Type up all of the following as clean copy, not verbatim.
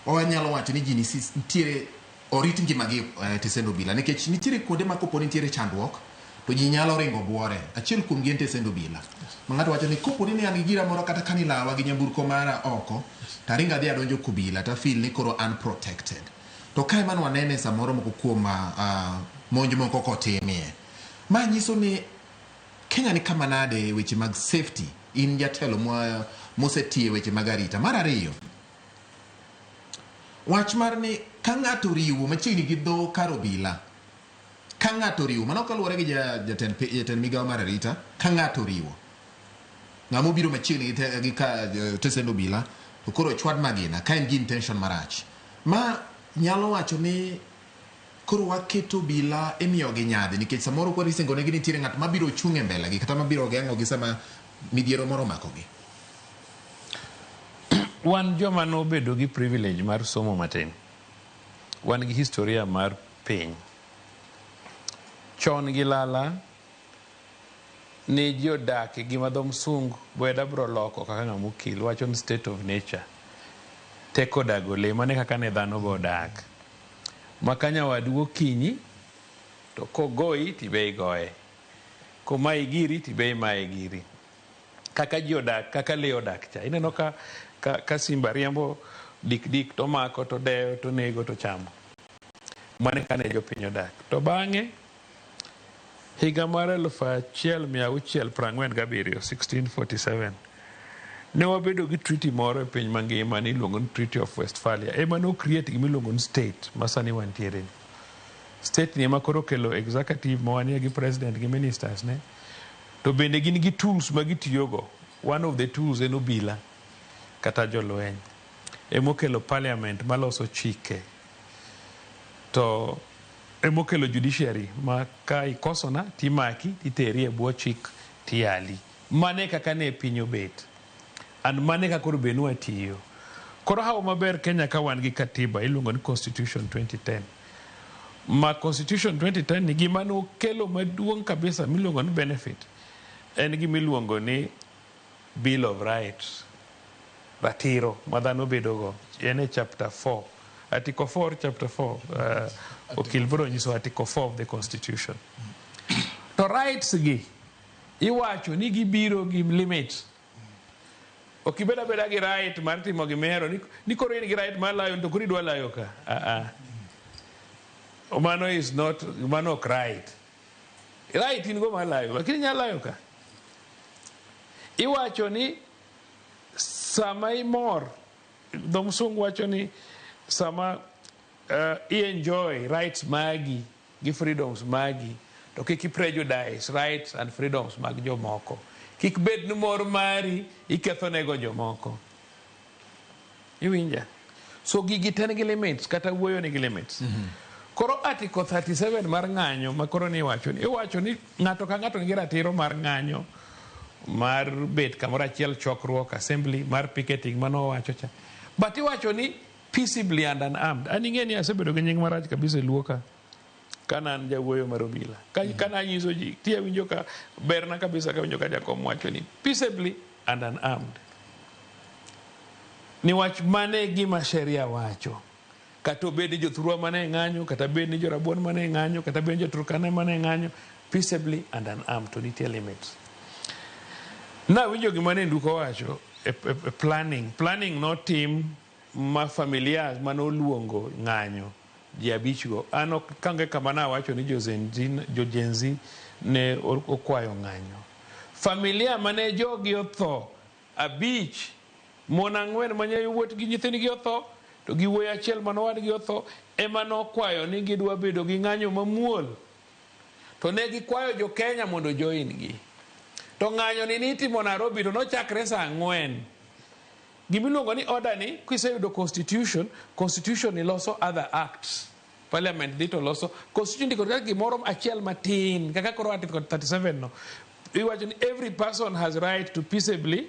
onyalo wacho ni ji nitiere orit ngimagi tesend obila nikech nitiere kuonde ma kopo nitiere chandruok to ji nyalo ringo buore. Achiel kuom gi en tesend obila. Ma ng'ato wacho ni kopo ni an gi gira moro kata kanilawa gi nyamburko mara oko, taringa dhi adonjo kubila ta feel ni koro unprotected. To kae mano wanene samoro moko kuom monj moko kotimie. Ma nyiso ni Kenya ni kama nade weche mag safety in jatelo mosetie weche mag arita. Mar ariyo, wach mar ni ka ng'ato riwo machiegni gi dho kar obila, ka ng'ato riwo, mano kaluwore gi jatend migawo mar arita, ka ng'ato riwo ng'amo biro machiegni gi tesend obila to koro chwad magina ka en gi intention marach, ma nyalo wacho ni koro waketo obila imiyo gi nyadhi nikech samoro koro isingone gi nitiere ng'at mabiro chung' e mbele gi kata mabiro geng'o gi sama midhiero moro mako gi. Wan joma nobedo gi privilege mar somo matin, wan gi historia mar piny chon gi lala ne ji odak e gima dho msung bweda bro loko kaka ng'amo kil wacho ni state of nature, teko dago le mane kaka ne dhano go dak, makanya wadu okinyi to kogoyi tibe igoye, komayi giri tibe imaye giri, kaka ji odak, kaka le odak cha. Ineno ka simba riembo dik to mako to dewo to nego to chamo, mane kane jopiny odak. To bang'e higa mar 1647 1647 ne wabedo gi treaty moro e piny mangima ni iluongo ni Treaty of Westphalia. Ema no create gima iluongo ni state ma sani wantiere. State ni ema koro kelo executive ma wanie gi president gi ministers ne, to bende gin gi tools ma gitiyogo. One of the tools en obila kata jolweny. Emokelo parliament maloso chike, to emokelo judiciary ma ka ikosona timaki titeri e bwo chik tiyali. Mane kaka ne piny obet, and mane kaka koro benu atiyo. Koro hawa maber Kenya ka wan gi katiba iluongo ni Constitution 2010. Ma Constitution 2010 ni gima no kelo maduong' kabisa miluongo ni benefit, en gima iluongo ni Bill of Rights, ratiro ma dhano bedogo, en e chapter 4, article 4 chapter 4, okil biro nyiso article 4 of the Constitution. To rights gi iwacho ni gibiro gi limits. Okibeda beda gi right mar timo gimero ni koro in gi right mar layo to koro idwa layo ka. Mano is not, mano ok right. Right in go mar layo, lakini nyalo layo ka. Iwacho ni sama imor, dho msungu wacho ni sama i-enjoy rights magi gi freedoms magi, to kik prejudice rights and freedoms mag jomoko. Kik bed ni mor mari iketho nego jomoko. Iwinja? So gigi ten gi limits, kata wuoyo ni gi limits. Koro article 37 mar ng'anyo ma koro ni iwacho ni ng'ato ka ng'ato nigi ratiro mar ng'anyo, mar bet kamoro achiel, chokruok, assembly, mar picketing mano wacho cha. But iwacho ni peaceably and unarmed. An ing'e ni asebedo gi nying marach kabisa e luoka kana an jawuoyo mar obila. Kana nyiso ji, tiya winjo ka berna kabisa ka winjo ka jakom wacho ni peaceably and unarmed. Ni wach mane gima sheria wacho. Kata obed jothurwa mane ng'anyo, kata bed ni jorabuon mane ng'anyo, kata bed joturkana mane ng'anyo, peaceably and unarmed, to nitie limits. Na winjo gima ne nduko wacho, planning no tim ma familias manoluongo ng'anyo ji abichgo. Ano kange kama na wacho ni jojenzi ne okwayo ng'anyo. Familia mane jogi otho abich, mon 4 manye wuot gi nyithindgi otho, to gi wuoyi achiel manowadgi otho, ema nokwayo ni gidwa bedo gi ng'anyo mamuol. To ne gikwayo jo Kenya mondo join gi. To ng'anyo ni nitimo Nairobi to nochakre saa 4. Gimiluongo ni order ni kiseyudo constitution ni loso other acts. Parliament dito loso constitution ndiko kaka gimoro achiel matin, kaka koro article 37 no. Iwacho ni every person has right to peaceably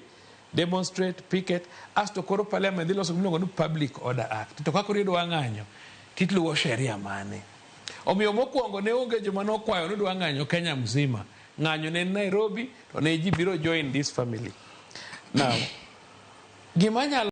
demonstrate, picket, as to koro parliament dito loso gimiluongo ni Public Order Act. To kaka koro idwa ng'anyo, titluwo sheria mane. Omiyo mokwongo ne onge joma nokwayo ni dwa ng'anyo Kenya mzima. Ng'anyo ne Nairobi, to ne ji biro join this family. Now, gima nyalo